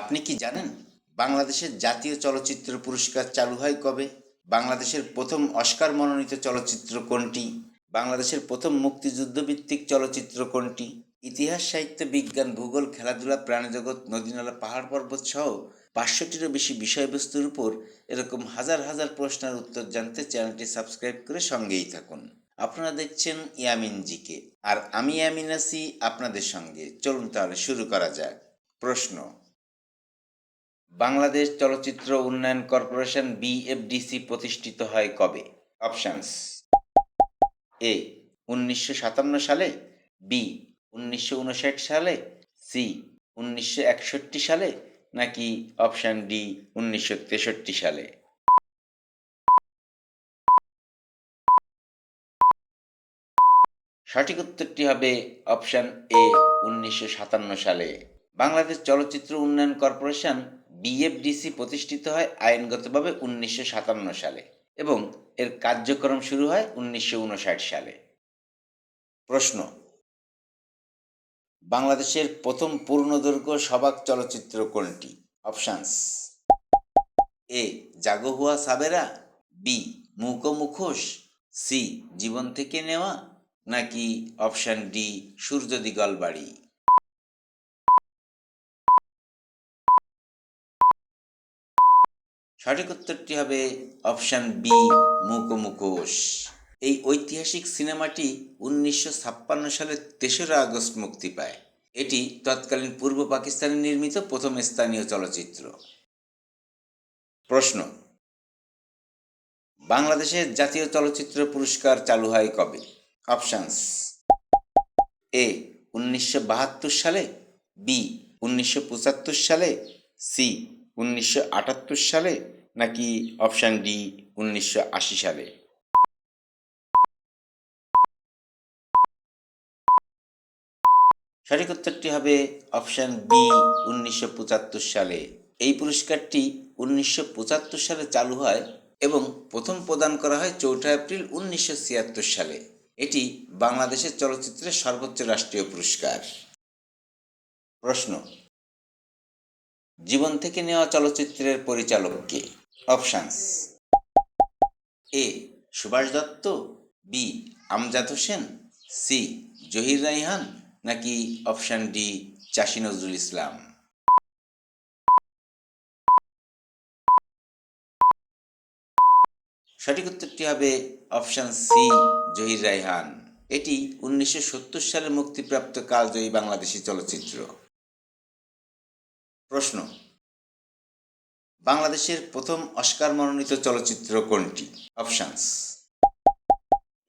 আপনি কি জানেন বাংলাদেশের জাতীয় চলচ্চিত্র পুরস্কার চালু হয় কবে? বাংলাদেশের প্রথম অস্কার মনোনীত চলচ্চিত্র কোনটি? বাংলাদেশের প্রথম মুক্তিযুদ্ধভিত্তিক চলচ্চিত্র কোনটি? ইতিহাস, সাহিত্য, বিজ্ঞান, ভূগোল, খেলাধুলা, প্রাণীজগৎ, নদীনালা, পাহাড় পর্বত সহ 500টিরও বেশি বিষয়বস্তুর উপর এরকম হাজার হাজার প্রশ্নের উত্তর জানতে চ্যানেলটি সাবস্ক্রাইব করে সঙ্গেই থাকুন। আপনারা দেখছেন ইয়ামিন জিকে, আর আমি ইয়ামিন আছি আপনাদের সঙ্গে। চলুন তাহলে শুরু করা যাক। প্রশ্ন: বাংলাদেশ চলচ্চিত্র উন্নয়ন কর্পোরেশন বিএফডিসি প্রতিষ্ঠিত হয় কবে? অপশানস: এ 1957 সালে, বি 1959 সালে, সি 1961 সালে, নাকি অপশান ডি 1963 সালে? সঠিক উত্তরটি হবে অপশান এ 1957 সালে। বাংলাদেশ চলচ্চিত্র উন্নয়ন কর্পোরেশন বিএফডিসি প্রতিষ্ঠিত হয় আইনগতভাবে 1957 সালে এবং এর কার্যক্রম শুরু হয় 1959 সালে। প্রশ্ন: বাংলাদেশের প্রথম পূর্ণদৈর্ঘ্য সবাক চলচ্চিত্র কোনটি? অপশানস: এ জাগো হুয়া সাবেরা, বি মুখো মুখোশ, সি জীবন থেকে নেওয়া, নাকি অপশান ডি সূর্য দিগল বাড়ি? সঠিক উত্তরটি হবে অপশান বি মুখো মুখোশ। এই ঐতিহাসিক সিনেমাটি 1956 সালের 3রা আগস্ট মুক্তি পায়। এটি তৎকালীন পূর্ব পাকিস্তানে নির্মিত প্রথম স্থানীয় চলচ্চিত্র। প্রশ্ন: বাংলাদেশের জাতীয় চলচ্চিত্র পুরস্কার চালু হয় কবে? অপশানস: এ 1972 সালে, বি 1975 সালে, সি 1978 সালে, নাকি অপশান ডি 1980 সালে? সঠিক উত্তরটি হবে অপশান বি 1975 সালে। এই পুরস্কারটি 1975 সালে চালু হয় এবং প্রথম প্রদান করা হয় 4 এপ্রিল 1976 সালে। এটি বাংলাদেশের চলচ্চিত্রের সর্বোচ্চ রাষ্ট্রীয় পুরস্কার। প্রশ্ন: জীবন থেকে নেওয়া চলচ্চিত্রের পরিচালক কে? অপশানস: এ সুভাষ দত্ত, বি আমজাদ হোসেন, সি জহির রায়হান, নাকি অপশান ডি চাষী নজরুল ইসলাম? সঠিক উত্তরটি হবে অপশান সি জহির রায়হান। এটি 1970 সালে মুক্তিপ্রাপ্ত কালজয়ী বাংলাদেশি চলচ্চিত্র। প্রশ্ন: বাংলাদেশের প্রথম অস্কার মনোনীত চলচ্চিত্র কোনটি? অপশানস: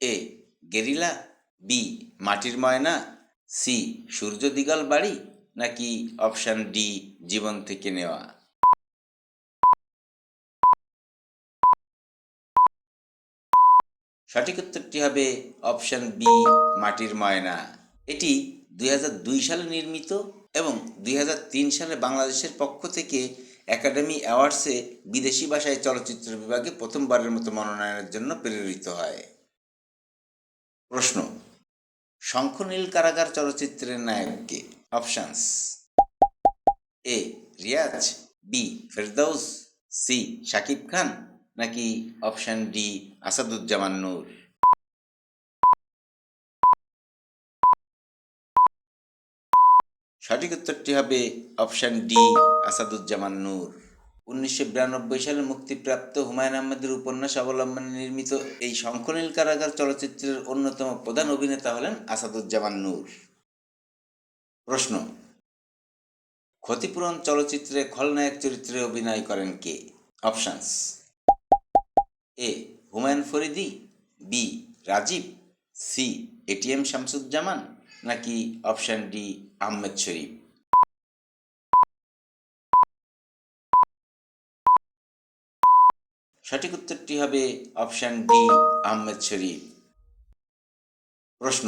এ গেরিলা, বি মাটির ময়না, সি সূর্য দিগল বাড়ি, নাকি অপশান ডি জীবন থেকে নেওয়া? সঠিক উত্তরটি হবে অপশান বি মাটির ময়না। এটি 2002 সালে নির্মিত এবং 2003 সালে বাংলাদেশের পক্ষ থেকে একাডেমি অ্যাওয়ার্ডসে বিদেশি ভাষায় চলচ্চিত্র বিভাগে প্রথমবারের মতো মনোনয়নের জন্য প্রেরিত হয়। প্রশ্ন: শঙ্খনীল কারাগার চলচ্চিত্রের নায়ক কে? অপশানস: এ রিয়াজ, বি ফেরদৌস, সি শাকিব খান, নাকি অপশান ডি আসাদুজ্জামান নূর? সঠিক উত্তরটি হবে অপশান ডি আসাদুজ্জামান নূর। 1992 সালে মুক্তিপ্রাপ্ত হুমায়ুন আহমেদের উপন্যাস অবলম্বনে নির্মিত এই শঙ্খনীল কারাগার চলচ্চিত্রের অন্যতম প্রধান অভিনেতা হলেন আসাদুজ্জামান নূর। প্রশ্ন: ক্ষতিপূরণ চলচ্চিত্রে খলনায়ক চরিত্রে অভিনয় করেন কে? Options: A Humayun Faridi, B Rajib, C ATM Shamsuzzaman, নাকি অপশান ডি আহমেদ শরীফ? সঠিক উত্তরটি হবে অপশান ডি আহমেদ শরীফ। প্রশ্ন: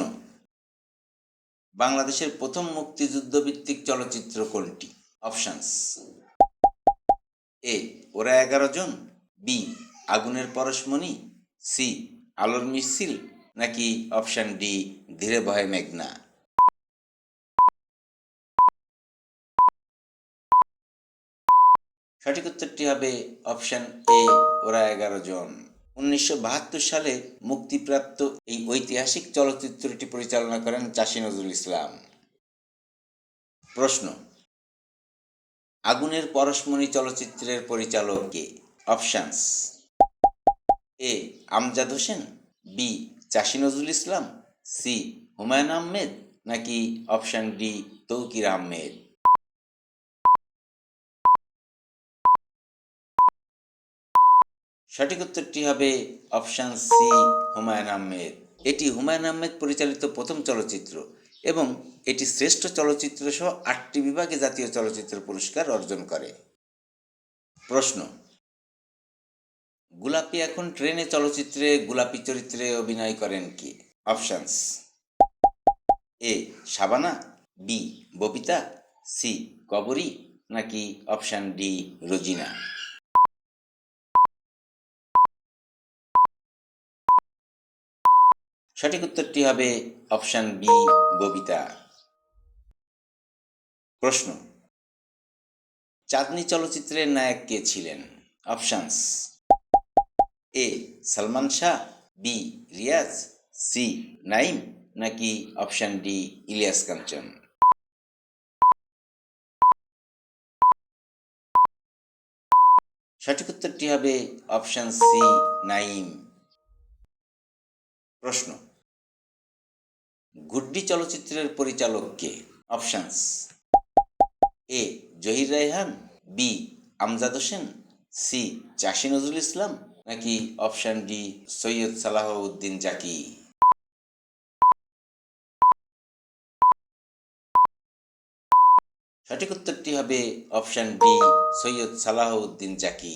বাংলাদেশের প্রথম মুক্তিযুদ্ধভিত্তিক চলচ্চিত্র কোনটি? অপশানস: এ ওরা 11 জন, বি আগুনের পরশমণি, সি আলোর মিছিল, নাকি অপশান ডি ধীরে বহে মেঘনা? সঠিক উত্তরটি হবে অপশন এ, ওরা 11 জন। 1972 সালে মুক্তিপ্রাপ্ত এই ঐতিহাসিক চলচ্চিত্রটি পরিচালনা করেন চাষী নজরুল ইসলাম। প্রশ্ন, আগুনের পরশমণি চলচ্চিত্রের পরিচালক কে? অপশানস: এ আমজাদ হোসেন, বি চাষী নজরুল ইসলাম, সি হুমায়ুন আহমেদ, নাকি অপশান ডি তৌকির আহমেদ। সঠিক উত্তরটি হবে অপশান সি, হুমায়ুন আহমেদ। এটি হুমায়ুন আহমেদ পরিচালিত প্রথম চলচ্চিত্র এবং এটি শ্রেষ্ঠ চলচ্চিত্র সহ 8টি বিভাগে জাতীয় চলচ্চিত্র পুরস্কার অর্জন করে। প্রশ্ন, গোলাপি এখন ট্রেনে চলচ্চিত্রে গোলাপি চরিত্রে অভিনয় করেন কে? অপশানস: এ শাবানা, বি ববিতা, সি কবরী, নাকি অপশান ডি রোজিনা। সঠিক উত্তরটি হবে অপশান বি, ববিতা। প্রশ্ন, চাঁদনী চলচ্চিত্রের নায়ক কে ছিলেন? অপশানস: এ সালমান শাহ, বি রিয়াজ, সি নাইম, নাকি অপশান ডি ইলিয়াস কাঞ্চন। সঠিক উত্তরটি হবে অপশান সি, নাইম। প্রশ্ন, গুড্ডি চলচ্চিত্রের পরিচালক কে? অপশানস: এ জহির রায়হান, বি আমজাদ হোসেন, সি চাষী নজরুল ইসলাম, নাকি অপশান ডি সৈয়দ সালাহউদ্দিন জাকি। সঠিক উত্তরটি হবে অপশান ডি সৈয়দ সালাহউদ্দিন জাকি।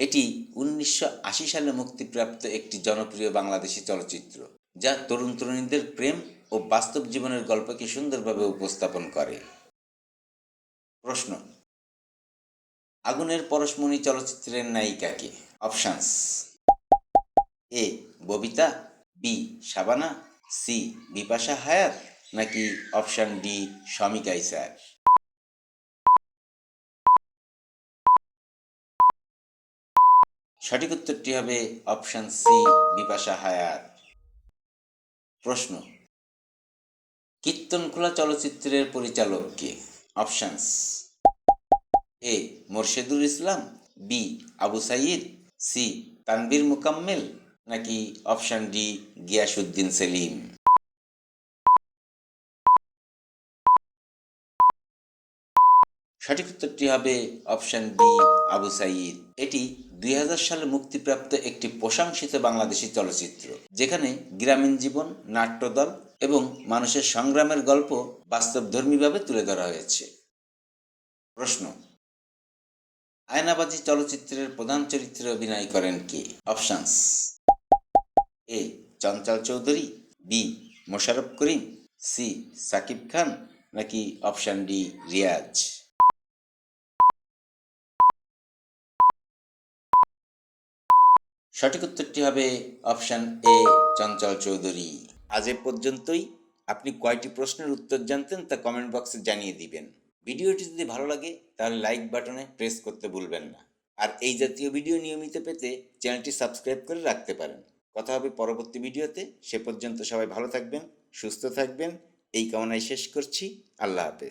এটি 1980 সালে মুক্তিপ্রাপ্ত একটি জনপ্রিয় বাংলাদেশি চলচ্চিত্র যা তরুণ তরুণীদের প্রেম ও বাস্তব জীবনের গল্পকে সুন্দরভাবে উপস্থাপন করে। প্রশ্ন, আগুনের পরশমণি চলচ্চিত্রের নায়িকা কে? অপশানস: এ ববিতা, বি শাবানা, সি বিপাশা হায়াত, নাকি অপশান ডি শমী কায়সার। সঠিক উত্তরটি হবে অপশান সি, বিপাশা হায়াত। প্রশ্ন, কীর্তনখোলা চলচ্চিত্রের পরিচালক কে? অপশানস: এ মোরশেদুল ইসলাম, বি আবু সাইদ, সি তানভীর মুকাম্মেল, নাকি অপশান ডি গিয়াসউদ্দিন সেলিম। সঠিক উত্তরটি হবে অপশান বি, আবু সাইদ। এটি 2000 সালে মুক্তিপ্রাপ্ত একটি প্রশংসিত বাংলাদেশি চলচ্চিত্র যেখানে গ্রামীণ জীবন, নাট্যদল এবং মানুষের সংগ্রামের গল্প বাস্তবধর্মীভাবে তুলে ধরা হয়েছে। প্রশ্ন, আয়নাবাজি চলচ্চিত্রের প্রধান চরিত্রে অভিনয় করেন কে? অপশানস: এ চঞ্চল চৌধুরী, বি মোশাররফ করিম, সি সাকিব খান, নাকি অপশান ডি রিয়াজ। সঠিক উত্তরটি হবে অপশান এ চঞ্চল চৌধুরী। আজ এ পর্যন্তই। আপনি কয়টি প্রশ্নের উত্তর জানতেন তা কমেন্ট বক্সে জানিয়ে দিবেন। ভিডিওটি যদি ভালো লাগে তাহলে লাইক বাটনে প্রেস করতে ভুলবেন না। আর এই জাতীয় ভিডিও নিয়মিত পেতে চ্যানেলটি সাবস্ক্রাইব করে রাখতে পারেন। কথা হবে পরবর্তী ভিডিওতে। সে পর্যন্ত সবাই ভালো থাকবেন, সুস্থ থাকবেন, এই কামনায় শেষ করছি। আল্লাহ হাফেজ।